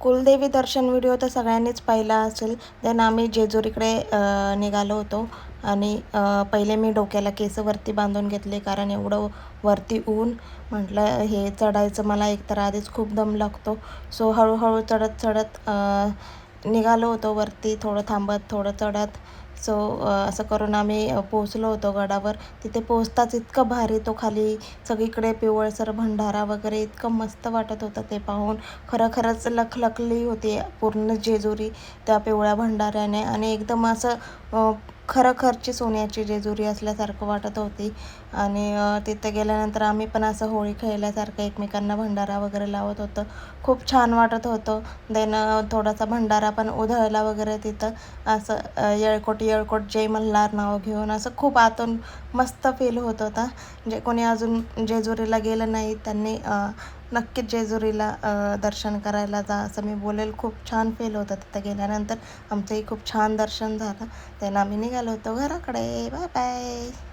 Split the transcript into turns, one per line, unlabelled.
कुलदेवी दर्शन व्हिडिओ तर सगळ्यांनीच पाहिला असेल. देन आम्ही जेजुरीकडे निघालो होतो आणि पहिले मी डोक्याला केसवरती बांधून घेतले, कारण एवढं वरती ऊन. म्हटलं हे चढायचं मला एकतर आधीच खूप दम लागतो. सो हळूहळू चढत चढत निघालो होतो वरती, थोडं थांबत थोडं चढत. सो असं करून आम्ही पोचलो होतो गडावर. तिथे पोचताच इतकं भारी तो खाली सगळीकडे पिवळसर भंडारा वगैरे इतकं मस्त वाटत होतं ते पाहून. खरंच लखलखली होती पूर्ण जेजुरी त्या पिवळ्या भंडाऱ्याने, आणि एकदम असं खरखरची सोन्याची जेजुरी असल्यासारखं वाटत होती. आणि तिथे गेल्यानंतर आम्ही पण असं होळी खेळल्यासारखं एकमेकांना भंडारा वगैरे लावत होतं. खूप छान वाटत होतं. देन थोडासा भंडारा पण उधळला वगैरे तिथं. असं येळकोट येळकोट जय मल्हार नाव घेऊन असं खूप आतून मस्त फील होत होता. जे कोणी अजून जेजुरीला गेलं नाही त्यांनी नक्कीच जेजुरीला दर्शन करायला जा असं मी बोलेल. खूप छान फील होतं तिथं गेल्यानंतर. आमचंही खूप छान दर्शन झालं. त्यानं आम्ही निघालो होतो घराकडे. Bye bye.